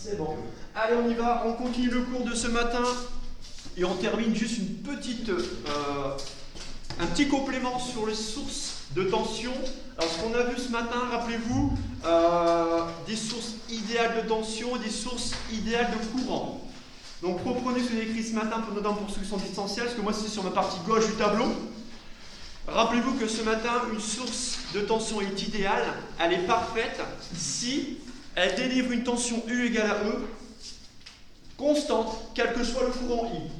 C'est bon. Allez, on y va. On continue le cours de ce matin. Et on termine juste un petit complément sur les sources de tension. Alors, ce qu'on a vu ce matin, rappelez-vous, des sources idéales de tension et des sources idéales de courant. Donc, reprenez ce que j'ai écrit ce matin, notamment pour ceux qui sont distanciels, parce que moi, c'est sur ma partie gauche du tableau. Rappelez-vous que ce matin, une source de tension est idéale, elle est parfaite si elle délivre une tension U égale à E, constante, quel que soit le courant I.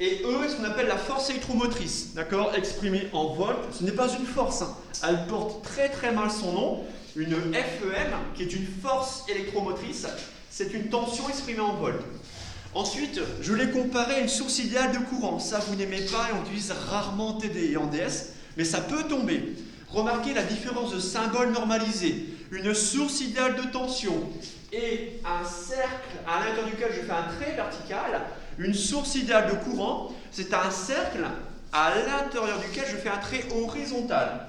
Et E est ce qu'on appelle la force électromotrice, d'accord, exprimée en volts. Ce n'est pas une force, hein. Elle porte très très mal son nom. Une FEM, qui est une force électromotrice, c'est une tension exprimée en volts. Ensuite, je l'ai comparé à une source idéale de courant. Ça, vous n'aimez pas et on utilise rarement en TD et en DS, mais ça peut tomber. Remarquez la différence de symbole normalisé. Une source idéale de tension et un cercle à l'intérieur duquel je fais un trait vertical. Une source idéale de courant, c'est un cercle à l'intérieur duquel je fais un trait horizontal.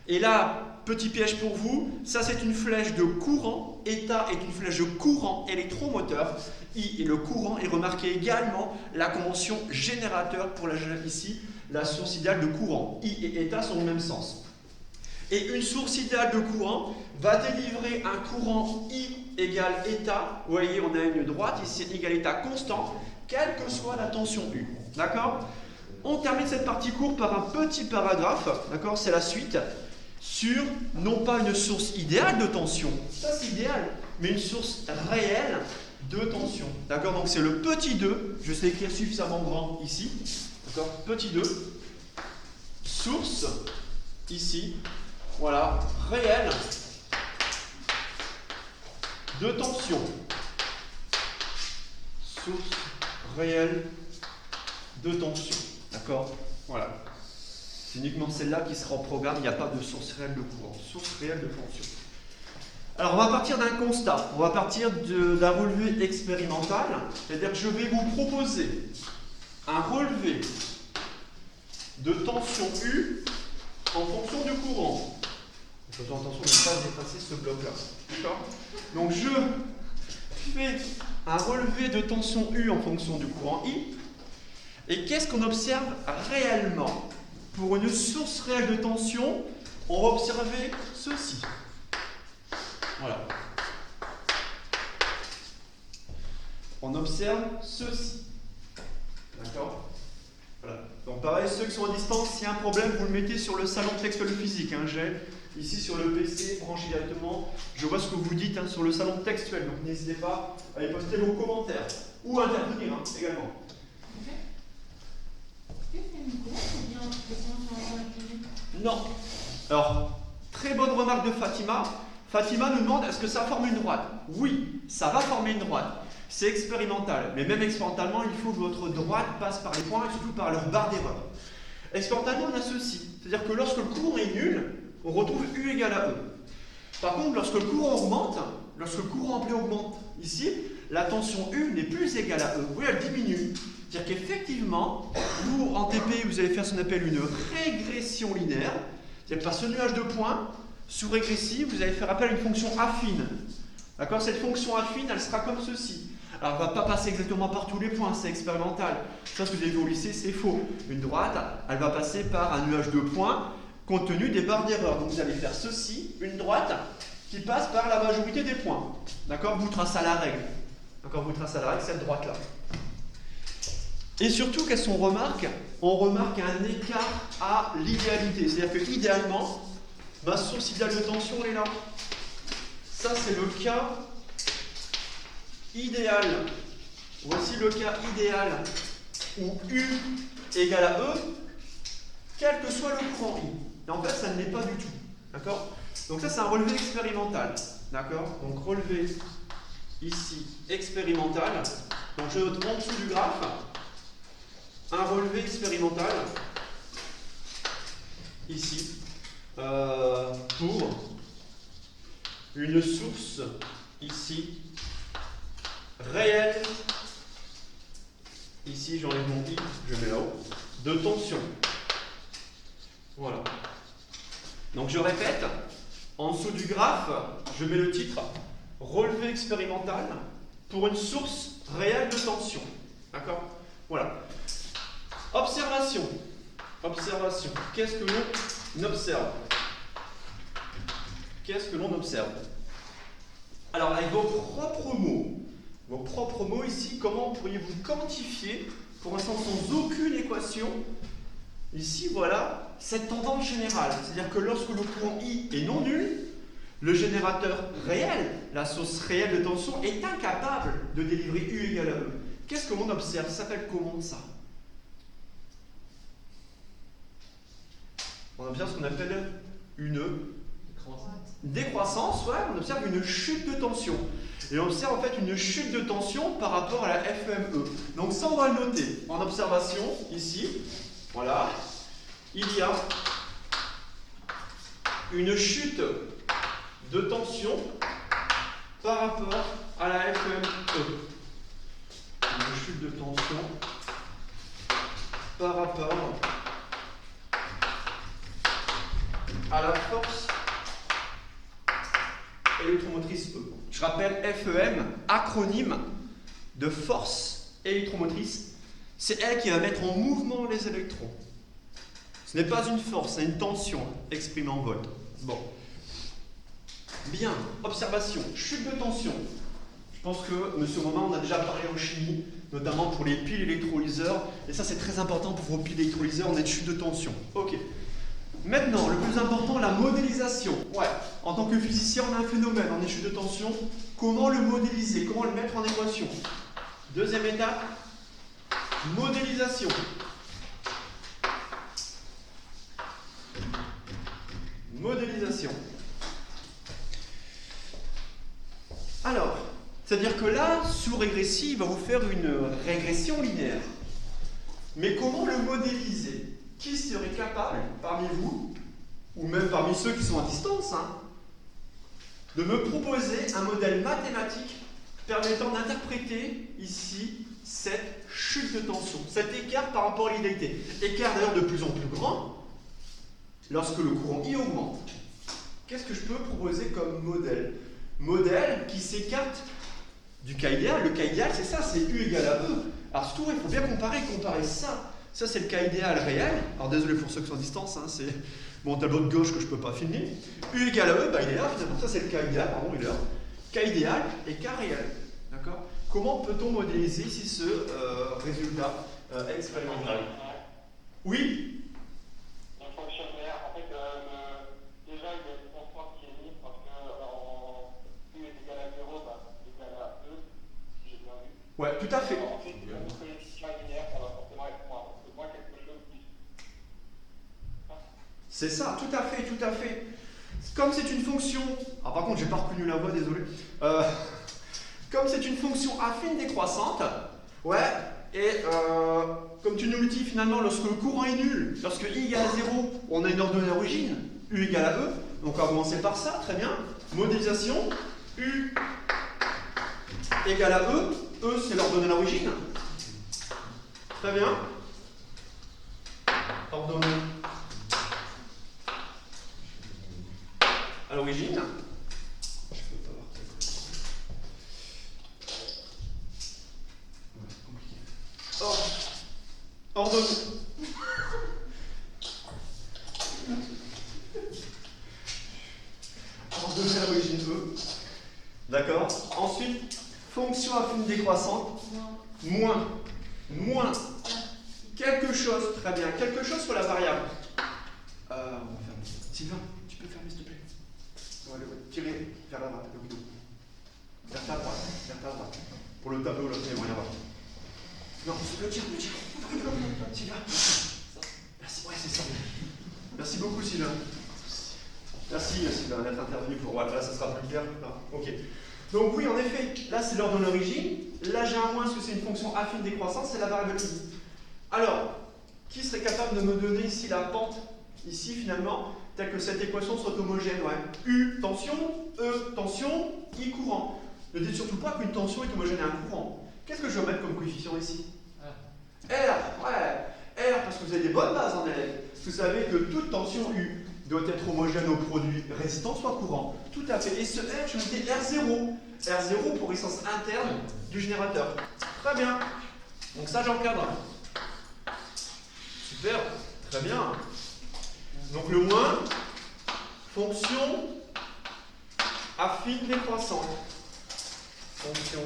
Et là, petit piège pour vous, ça c'est une flèche de courant. État est une flèche de courant électromoteur. I est le courant. Et remarquez également la convention générateur pour ici, la source idéale de courant. I et état sont au même sens. Et une source idéale de courant va délivrer un courant I égale état. Vous voyez, on a une droite ici égale état constant, quelle que soit la tension U. D'accord? On termine cette partie courte par un petit paragraphe. D'accord? C'est la suite. Sur, non pas une source idéale de tension, ça c'est idéal, mais une source réelle de tension. D'accord? Donc c'est le petit 2, je sais écrire suffisamment grand ici. D'accord? Petit 2, source, ici, voilà, réelle de tension. Source réelle de tension. D'accord? Voilà. C'est uniquement celle-là qui sera en programme, il n'y a pas de source réelle de courant. Source réelle de tension. Alors, on va partir d'un constat. On va partir d'un relevé expérimental. C'est-à-dire que je vais vous proposer un relevé de tension U en fonction du courant. Faisons attention de ne pas dépasser ce bloc-là. D'accord? Donc, je fais un relevé de tension U en fonction du courant I. Et qu'est-ce qu'on observe réellement? Pour une source réelle de tension, on va observer ceci. Voilà. On observe ceci. D'accord? Voilà. Donc pareil, ceux qui sont à distance, s'il y a un problème, vous le mettez sur le salon textuel physique. Hein. J'ai ici sur le PC, branché directement. Je vois ce que vous dites hein, sur le salon textuel. Donc n'hésitez pas à y poster vos commentaires. Ou à intervenir hein, également. Non. Alors, très bonne remarque de Fatima. Fatima nous demande est-ce que ça forme une droite? Oui, ça va former une droite. C'est expérimental. Mais même expérimentalement, il faut que votre droite passe par les points et surtout par leur barre d'erreur. Expérimentalement, on a ceci. C'est-à-dire que lorsque le courant est nul, on retrouve U égale à E. Par contre, lorsque le courant augmente, lorsque le courant ampli augmente ici, la tension U n'est plus égale à E. Vous voyez, elle diminue. C'est-à-dire qu'effectivement, vous, en TP, vous allez faire ce qu'on appelle une régression linéaire. C'est-à-dire que par ce nuage de points, sous régressif, vous allez faire appel à une fonction affine. D'accord? Cette fonction affine, elle sera comme ceci. Alors, elle ne va pas passer exactement par tous les points, c'est expérimental. Ça, ce que vous avez vu au lycée, c'est faux. Une droite, elle va passer par un nuage de points compte tenu des barres d'erreur. Donc, vous allez faire ceci, une droite qui passe par la majorité des points. D'accord? Vous tracez à la règle. D'accord? Vous tracez à la règle, cette droite-là. Et surtout, qu'est-ce qu'on remarque? On remarque un écart à l'idéalité. C'est-à-dire que idéalement, ma source idéale de tension, elle est là. Ça, c'est le cas idéal. Voici le cas idéal où U égale à E, quel que soit le courant I. Et en fait, ça ne l'est pas du tout. D'accord? Donc ça, c'est un relevé expérimental. D'accord? Donc relevé ici expérimental. Donc je note en dessous du graphe un relevé expérimental ici pour une source ici réelle, ici j'enlève mon I, je mets là-haut, de tension. Voilà. Donc je répète, en dessous du graphe, je mets le titre relevé expérimental pour une source réelle de tension. D'accord? Voilà. Observation. Observation. Qu'est-ce que l'on observe? Qu'est-ce que l'on observe? Alors, avec vos propres mots ici, comment pourriez-vous quantifier, pour l'instant sans aucune équation, ici, voilà, cette tendance générale? C'est-à-dire que lorsque le courant I est non nul, le générateur réel, la source réelle de tension, est incapable de délivrer U égale à E. Qu'est-ce que l'on observe? Ça s'appelle comment ça? On observe ce qu'on appelle une décroissance, ouais, on observe une chute de tension. Et on observe en fait une chute de tension par rapport à la FME. Donc ça, on va le noter. En observation, ici, voilà, il y a une chute de tension par rapport à la FME. Une chute de tension par rapport à la force électromotrice E. Je rappelle FEM, acronyme de force électromotrice. C'est elle qui va mettre en mouvement les électrons. Ce n'est pas une force, c'est une tension exprimée en volts. Bon. Bien, observation, chute de tension. Je pense que, monsieur Moment, on a déjà parlé en chimie, notamment pour les piles électrolyseurs. Et ça, c'est très important pour vos piles électrolyseurs, on est de chute de tension. Ok. Maintenant, le plus important, la modélisation. Ouais, en tant que physicien, on a un phénomène en échelle de tension. Comment le modéliser? Comment le mettre en équation? Deuxième étape, modélisation. Modélisation. Alors, c'est-à-dire que là, sous régressie, il va vous faire une régression linéaire. Mais comment le modéliser? Qui serait capable, parmi vous, ou même parmi ceux qui sont à distance, de me proposer un modèle mathématique permettant d'interpréter ici cette chute de tension, cet écart par rapport à l'identité. Écart d'ailleurs de plus en plus grand lorsque le courant I augmente. Qu'est-ce que je peux proposer comme modèle? Modèle qui s'écarte du cas idéal. Le cas idéal, c'est ça, c'est U égale à E. Alors surtout, il faut bien comparer ça. Ça, c'est le cas idéal réel. Alors, désolé pour ceux qui sont à distance, c'est mon tableau de gauche que je ne peux pas filmer. U égale à E, bah, il est là, finalement. Ça, c'est le cas idéal, pardon, il est là. Cas idéal et cas réel. D'accord? Comment peut-on modéliser ici ce résultat expérimental? Oui? Le fonctionnaire, en fait, déjà, il y a une constante qui est mise parce que U est égal à 0, bah, c'est égal à E, si j'ai bien vu. Ouais, tout à fait. Ensuite, le coefficient linéaire, ça va forcément être moins quelque chose qui. C'est ça, tout à fait, tout à fait. Comme c'est une fonction. Ah, par contre, j'ai pas reconnu la voix, désolé. Comme c'est une fonction affine décroissante, ouais, et comme tu nous le dis finalement, lorsque le courant est nul, lorsque I égale à 0, on a une ordonnée d'origine, U égale à E, donc on va commencer par ça, très bien. Modélisation, U égale à E, E c'est l'ordonnée d'origine. Très bien. Ordonnée à l'origine. Ordonnée. Ordonnée à l'origine E. D'accord. Ensuite, fonction affine décroissante. Moins. Quelque chose, très bien. Quelque chose sur la variable. On va fermer. Sylvain, tu peux fermer s'il te plaît? Ouais, tirer vers la droite, le rideau. Vers ta droite. Pour le tableau, là, il n'y a rien à voir. Non, le tire. Sylvain. Merci, ouais, c'est ça. Merci beaucoup, Sylvain. Merci, Sylvain, d'être intervenu pour. Voilà, là, ça sera plus clair. Non, ok. Donc, oui, en effet, là, c'est l'ordre de l'origine. Là, j'ai un moins parce que c'est une fonction affine décroissante, c'est la variable I. Alors, qui serait capable de me donner ici la pente, ici, finalement, telle que cette équation soit homogène? Ouais. U, tension, E, tension, I, courant. Ne dites surtout pas qu'une tension est homogène à un courant. Qu'est-ce que je vais mettre comme coefficient ici? R, ouais. R, parce que vous avez des bonnes bases en élèves. Vous savez que toute tension U doit être homogène au produit résistant soit courant. Tout à fait. Et ce R, je vais mettre R0. R0 pour résistance interne du générateur. Très bien. Donc ça, j'encadre. Super. Très bien. Donc le moins, fonction affine décroissante. Fonction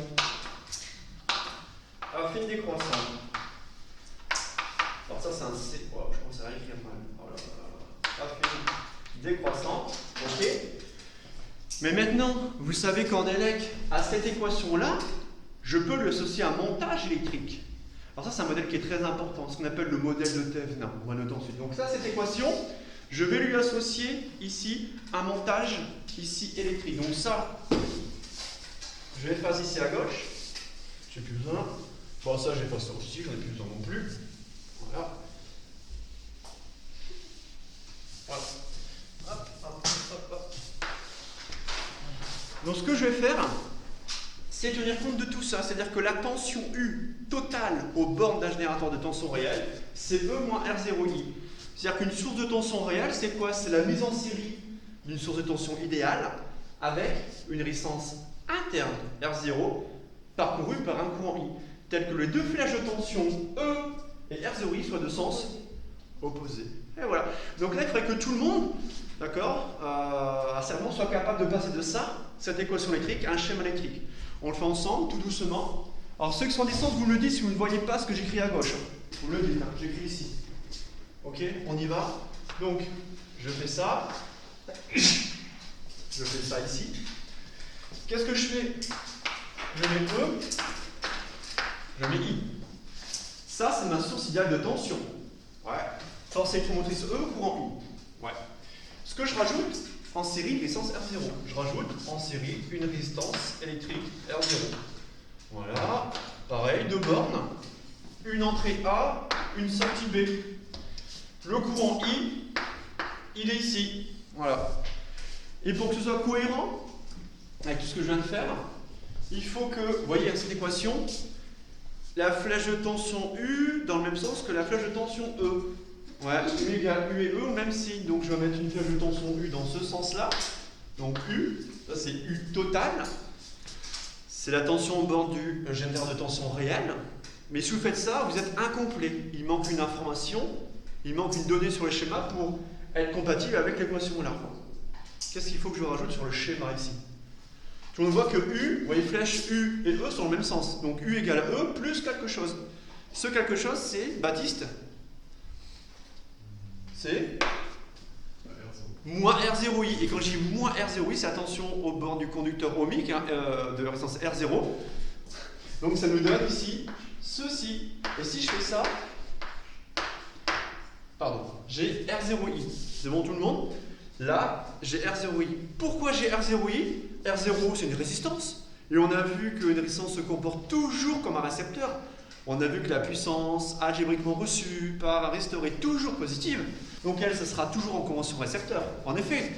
affine décroissante. Alors ça, c'est un C. Oh, je pense à réécrire quand même. Oh là là là. Affine décroissante. Ok. Mais maintenant, vous savez qu'en élec, à cette équation-là, je peux lui associer un montage électrique. Alors ça, c'est un modèle qui est très important, ce qu'on appelle le modèle de Thevenin. On va noter ensuite. Donc ça, cette équation, je vais lui associer ici un montage ici électrique. Donc ça, je vais faire ici à gauche. J'ai plus besoin. Bon, ça, je vais faire ça aussi, j'en ai plus besoin non plus. Voilà. Voilà. Hop, hop, hop, hop. Donc ce que je vais faire, c'est tenir compte de tout ça. C'est-à-dire que la tension U totale aux bornes d'un générateur de tension réelle, c'est E moins R0I. C'est-à-dire qu'une source de tension réelle, c'est quoi? C'est la mise en série d'une source de tension idéale avec une résistance interne R0 parcourue par un courant I, tel que les deux flèches de tension E et R0I soient de sens opposé. Et voilà. Donc là, il faudrait que tout le monde, d'accord, à certain moment soit capable de passer de ça, cette équation électrique, à un schéma électrique. On le fait ensemble, tout doucement. Alors ceux qui sont en distance, vous me le dites si vous ne voyez pas ce que j'écris à gauche. Vous me le dites, hein, j'écris ici. Ok, on y va. Donc, je fais ça. Je fais ça ici. Qu'est-ce que je fais? Je mets E. Je mets I. Ça, c'est ma source idéale de tension. Ouais. Force électromotrice E, courant I. Ouais. Ce que je rajoute en série, résistance R0. Je rajoute en série une résistance électrique R0. Voilà. Pareil, deux bornes. Une entrée A, une sortie B. Le courant I, il est ici. Voilà. Et pour que ce soit cohérent avec tout ce que je viens de faire, il faut que, vous voyez, cette équation, la flèche de tension U dans le même sens que la flèche de tension E. Ouais, U égale U et E au même signe. Donc je vais mettre une flèche de tension U dans ce sens-là. Donc U, ça c'est U total. C'est la tension au bord du générateur de tension réelle. Mais si vous faites ça, vous êtes incomplet. Il manque une information, il manque une donnée sur le schéma pour être compatible avec l'équation-là. Qu'est-ce qu'il faut que je rajoute sur le schéma ici? On voit que U, vous voyez, flèche U et E sont dans le même sens. Donc U égale E plus quelque chose. Ce quelque chose, c'est, Baptiste, c'est moins R0I. Et quand je dis moins R0I, c'est attention au bord du conducteur ohmique, hein, de la résistance R0. Donc ça nous donne ici ceci. Et si je fais ça, pardon, j'ai R0I. C'est bon tout le monde? Là, j'ai R0I. Pourquoi j'ai R0I? R0, c'est une résistance. Et on a vu qu'une résistance se comporte toujours comme un récepteur. On a vu que la puissance algébriquement reçue par un résisteur est toujours positive. Donc elle, ça sera toujours en convention récepteur. En effet,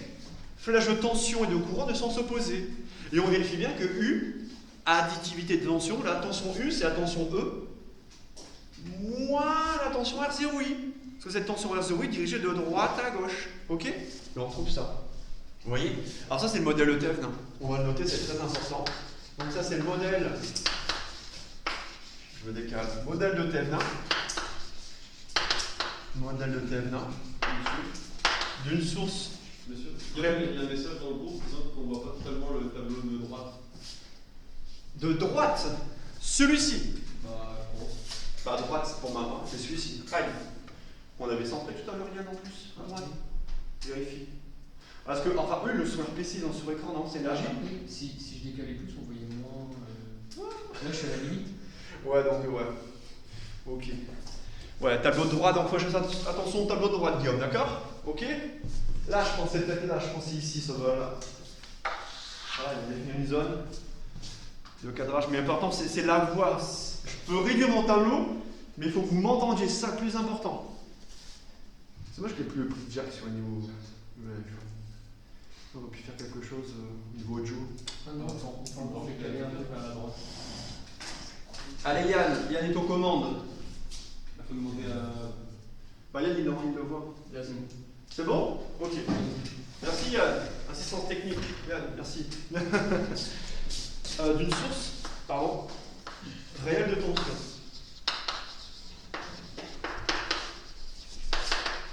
flèche de tension et de courant de sens opposé. Et on vérifie bien que U, additivité de tension, la tension U, c'est la tension E, moins la tension R0I. Parce que cette tension R0I est dirigée de droite à gauche. Ok? Et on retrouve ça. Vous voyez? Alors ça, c'est le modèle de Thevenin. On va le noter, c'est très important. Donc ça, c'est le modèle... Je me décale. Modèle de Thevenin. Modèle de Thevenin. D'une source. Monsieur, il y a un message dans le groupe disant qu'on ne voit pas totalement le tableau de droite. De droite? Celui-ci. Bon. Pas à droite pour ma main, c'est celui-ci. Aïe. On avait centré tout à l'heure, Yann, en plus. À droite. Vérifie. Parce que, enfin, eux, le sur PC, dans sur écran, non, c'est énergie. Si je décalais plus, on voyait moins. Là, je suis à la limite. Ouais, donc, ouais. Ok. Ouais, tableau de droite, donc faut faire attention au tableau de droite, Guillaume, d'accord? Ok? Là, je pense que c'est peut-être là, je pense que c'est ici, ça va là. Voilà, il va définir une zone de cadrage, mais l'important, c'est la voix. Je peux réduire mon tableau, mais il faut que vous m'entendiez, c'est ça le plus important. C'est moi, je l'ai plus direct sur le niveau. On aurait pu faire quelque chose au niveau audio. Ah non, on fait caler un peu vers la droite. Allez Yann est aux commandes. Il faut demander à... Bah Yann il le voit. C'est bon? Ok. Merci Yann. Assistance technique. Yann, merci. réelle de tension.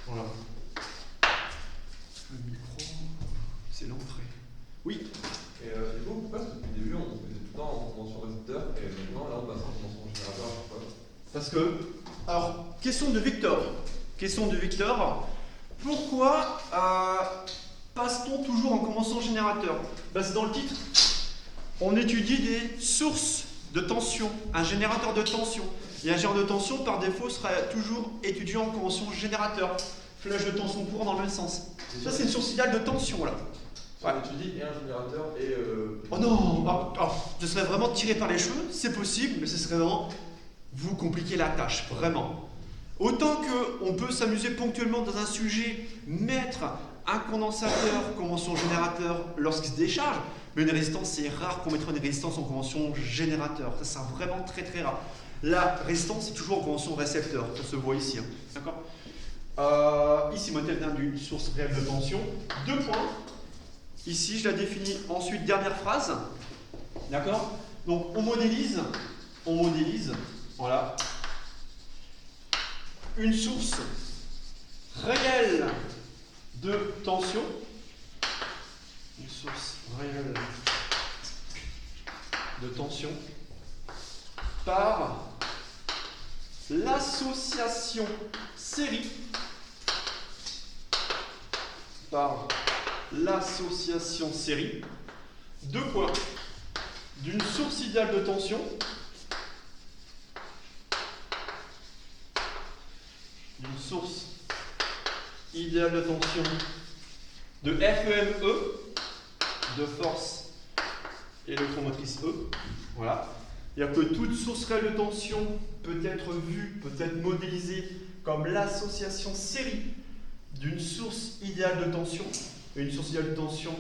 Voilà. Le micro, c'est l'entrée. Oui. Et du coup, pourquoi depuis le début on faisait tout le temps en convention récepteur et maintenant là on passe en convention générateur à chaque fois? Parce que, alors, question de Victor, pourquoi passe-t-on toujours en convention générateur? Ben, c'est dans le titre. On étudie des sources de tension, un générateur de tension. Et un générateur de tension, par défaut, sera toujours étudié en convention générateur. Flèche de tension courant dans le même sens. Ça, c'est une source idéale de tension, là. Ouais. On étudie et un générateur et... Oh non, je serais vraiment tiré par les cheveux, c'est possible, mais ce serait vraiment vous compliquer la tâche, vraiment. Autant qu'on peut s'amuser ponctuellement dans un sujet, mettre un condensateur, convention générateur, lorsqu'il se décharge, mais une résistance, c'est rare qu'on mettra une résistance en convention générateur. Ça, c'est vraiment très très rare. La résistance, c'est toujours en convention récepteur, ça se voit ici. Hein. D'accord. Ici, modèle d'une source réelle de tension. 2 points. Ici, je la définis ensuite, dernière phrase. D'accord. Donc, on modélise, voilà, une source réelle de tension. Une source réelle de tension par l'association série de quoi? D'une source idéale de tension de FEME, de force électromotrice E. Voilà. C'est-à-dire que toute source réelle de tension peut être vue, peut être modélisée comme l'association série d'une source idéale de tension. Et une source idéale de tension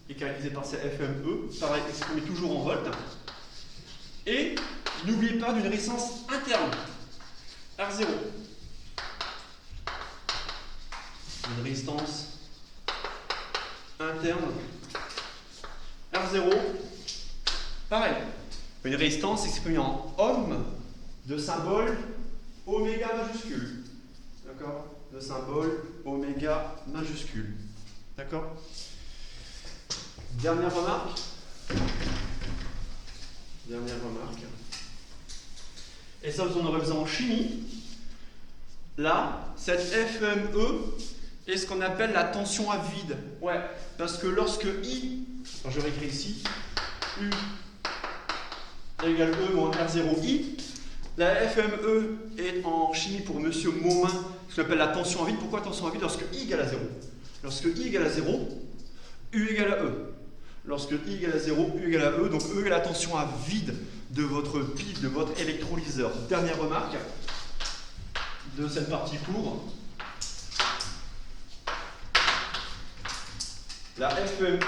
est caractérisée par sa FME, pareil, exprimée toujours en volts. Et n'oubliez pas d'une résistance interne, R0. Une résistance interne, R0. Pareil, une résistance exprimée en ohm de symbole oméga majuscule. D'accord? De symbole oméga majuscule. D'accord? Dernière remarque. Et ça, vous en aurez besoin en chimie. Là, cette FME est ce qu'on appelle la tension à vide. Ouais, parce que lorsque I, alors je vais réécrire ici, U égale E moins R0I, la FME est en chimie pour Monsieur Maumin, ce qu'on appelle la tension à vide. Pourquoi tension à vide? Lorsque I égale à 0. Lorsque I égale à 0, U égale à E. Lorsque I égale à 0, U égale à E, donc E égale la tension à vide de votre pile, de votre électrolyseur. Dernière remarque de cette partie cours. La FME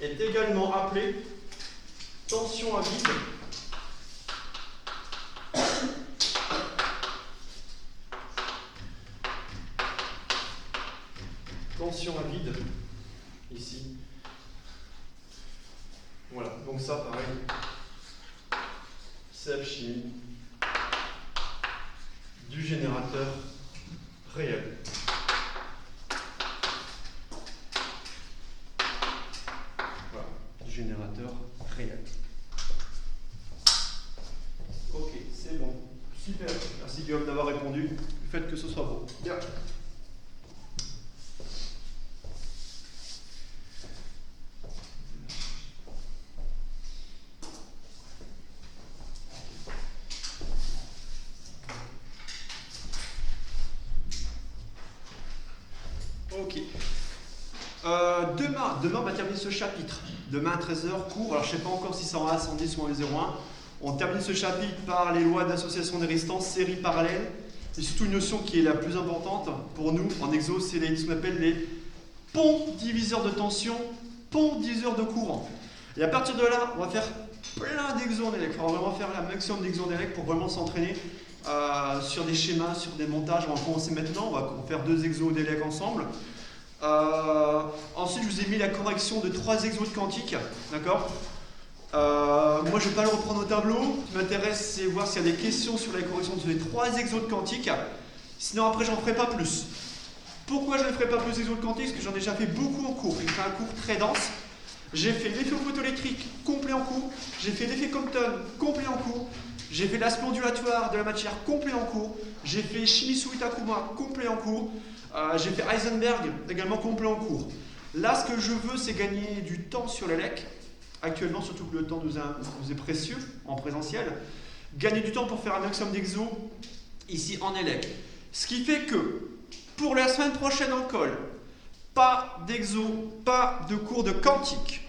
est également appelée tension à vide ici. Voilà, donc ça pareil, c'est la chimie du générateur réel. Voilà, du générateur réel. Ok, c'est bon. Super. Merci Guillaume d'avoir répondu. Faites que ce soit beau. Bien. Ok. Demain, on va terminer ce chapitre. Demain à 13h, cours. Alors, je ne sais pas encore si c'est en A110 ou en A01. On termine ce chapitre par les lois d'association des résistances, série parallèle. Et surtout une notion qui est la plus importante pour nous en exo, c'est ce qu'on appelle les ponts diviseurs de tension, ponts diviseurs de courant. Et à partir de là, on va faire plein d'exos en élec. On va vraiment faire un maximum d'exos en élec pour vraiment s'entraîner sur des schémas, sur des montages. On va commencer maintenant, on va faire 2 exos d'élec ensemble. Ensuite, je vous ai mis la correction de 3 exos de quantique, d'accord. Moi, je ne vais pas le reprendre au tableau. Ce qui m'intéresse, c'est voir s'il y a des questions sur la correction de ces 3 exos de quantique. Sinon, après, j'en ferai pas plus. Pourquoi je ne ferai pas plus d'exos de quantique? Parce que j'en ai déjà fait beaucoup en cours. J'ai fait un cours très dense. J'ai fait l'effet photoélectrique complet en cours. J'ai fait l'effet Compton complet en cours. J'ai fait l'aspect ondulatoire de la matière complet en cours. J'ai fait Shimizu Itakuma complet en cours. J'ai fait Heisenberg également complet en cours. Là, ce que je veux, c'est gagner du temps sur l'ELEC. Actuellement, surtout que le temps nous est précieux en présentiel. Gagner du temps pour faire un maximum d'exos ici en ELEC. Ce qui fait que pour la semaine prochaine en colle, pas d'exo, pas de cours de quantique.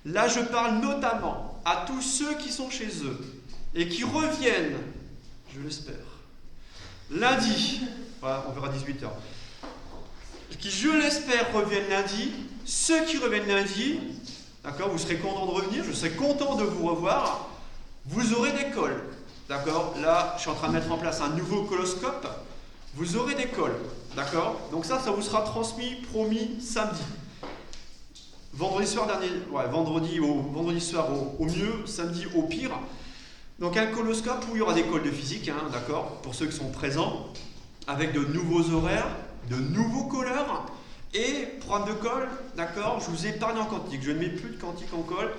Là, je parle notamment à tous ceux qui sont chez eux et qui reviennent, je l'espère, lundi, voilà, on verra 18h, qui, je l'espère, reviennent lundi. Ceux qui reviennent lundi, d'accord, vous serez contents de revenir, je serai content de vous revoir, vous aurez des cols, d'accord. Là, je suis en train de mettre en place un nouveau coloscope, vous aurez des cols, d'accord. Donc ça vous sera transmis, promis, samedi. Vendredi soir dernier, ouais, vendredi soir au mieux, samedi au pire. Donc un coloscope où il y aura des cols de physique, hein, d'accord, pour ceux qui sont présents, avec de nouveaux horaires, de nouveaux colleurs, et programme de colle, d'accord, je vous épargne en quantique. Je ne mets plus de quantique en colle,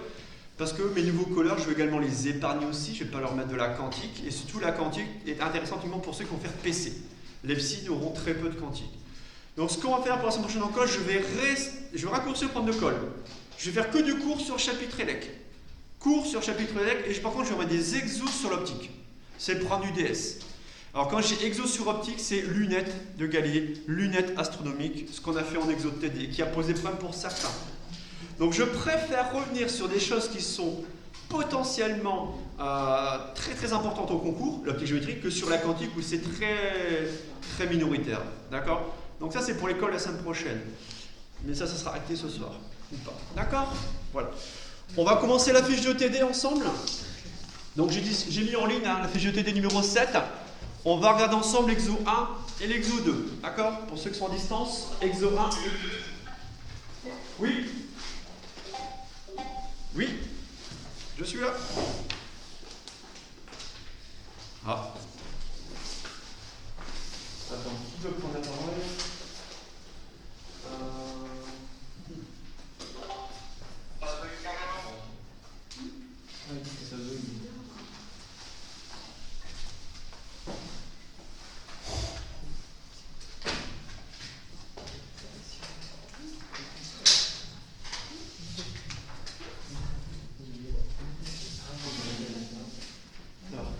parce que mes nouveaux colleurs, je veux également les épargner aussi, je ne vais pas leur mettre de la quantique, et surtout la quantique est intéressante uniquement pour ceux qui vont faire PC. Les psys auront très peu de quantique. Donc ce qu'on va faire pour la semaine prochaine en colle, je vais raccourcir le programme de colle. Je vais faire que du cours sur chapitre ELEC. Cours sur chapitre ELEC, et par contre je vais mettre des exos sur l'optique. C'est le programme du DS. Alors quand j'ai exos sur optique, c'est lunettes de Galilée, lunettes astronomiques, ce qu'on a fait en exo de TD, qui a posé problème pour certains. Donc je préfère revenir sur des choses qui sont potentiellement très très importantes au concours, l'optique géométrique, que sur la quantique où c'est très très minoritaire. D'accord? Donc ça c'est pour l'école la semaine prochaine. Mais ça sera acté ce soir, ou pas. D'accord? Voilà. On va commencer la fiche de TD ensemble. Donc j'ai mis en ligne la fiche de TD numéro 7. On va regarder ensemble l'exo 1 et l'exo 2. D'accord? Pour ceux qui sont en distance, exo 1. Oui? Oui? Je suis là. Ah. Attends, qui veut prendre la parole?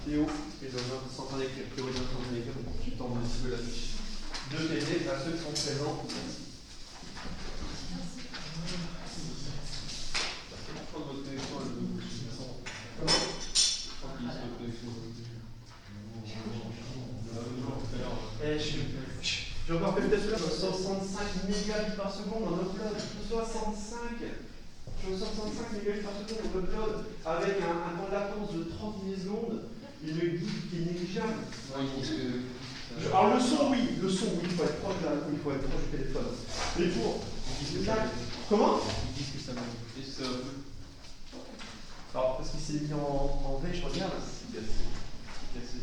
Théo, et dans un centre d'écrire, Théo est en train d'écrire, tu t'en un petit peu la fiche. De TD à ceux qui sont présents. J'ai encore fait le test là, 65 mégabits par seconde en upload. 65 mégabits par seconde en upload avec un temps de latence de 30 millisecondes. Une guide qui est négligeable. Alors le son, oui, il faut être proche il faut être proche du téléphone. Mais pour. Comment? Ils disent que ça va coûter ça. Alors, parce qu'il s'est mis en V, je regarde. C'est cassé.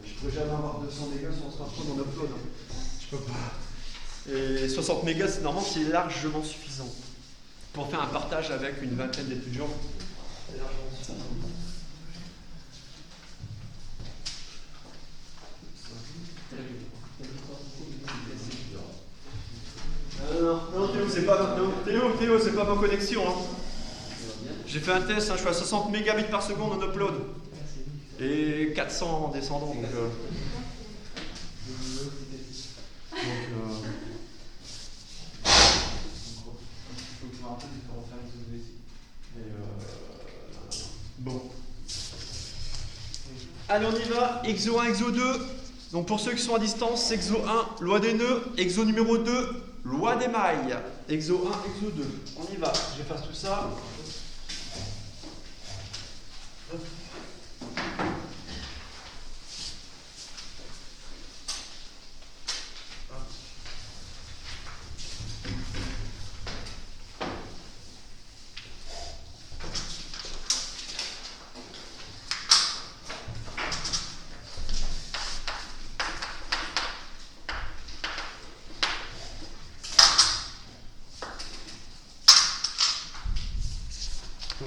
Je peux jamais avoir 200 mégas sur un smartphone en upload. Je peux pas. Et 60 mégas, c'est normalement, c'est largement suffisant. Pour faire un partage avec une vingtaine d'étudiants, c'est largement suffisant. Non, Théo, c'est pas ma connexion. Hein. J'ai fait un test, hein, je suis à 60 mégabits par seconde en upload. Et 400 en descendant. Donc, bon. Allez, on y va. Exo 1, exo 2. Donc pour ceux qui sont à distance, exo 1, loi des nœuds. Exo numéro 2, loi des mailles. Exo 1, exo 2. On y va. J'efface tout ça.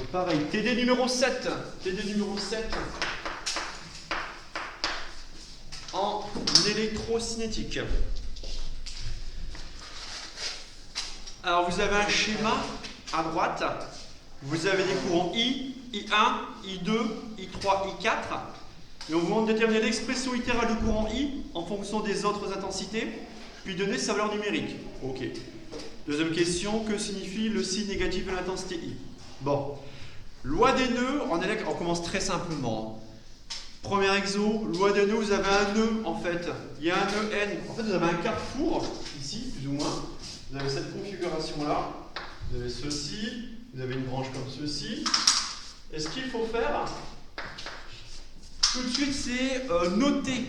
Donc pareil, TD numéro 7. TD numéro 7. En électrocinétique. Alors vous avez un schéma à droite. Vous avez des courants I, I1, I2, I3, I4. Et on vous demande de déterminer l'expression littérale du courant I en fonction des autres intensités, puis donner sa valeur numérique. Ok. Deuxième question, que signifie le signe négatif de l'intensité I? Bon. Loi des nœuds, en élect, on commence très simplement. Premier exo, loi des nœuds, vous avez un nœud en fait. Il y a un nœud N. En fait, vous avez un carrefour, ici, plus ou moins. Vous avez cette configuration-là. Vous avez ceci. Vous avez une branche comme ceci. Et ce qu'il faut faire, tout de suite, c'est noter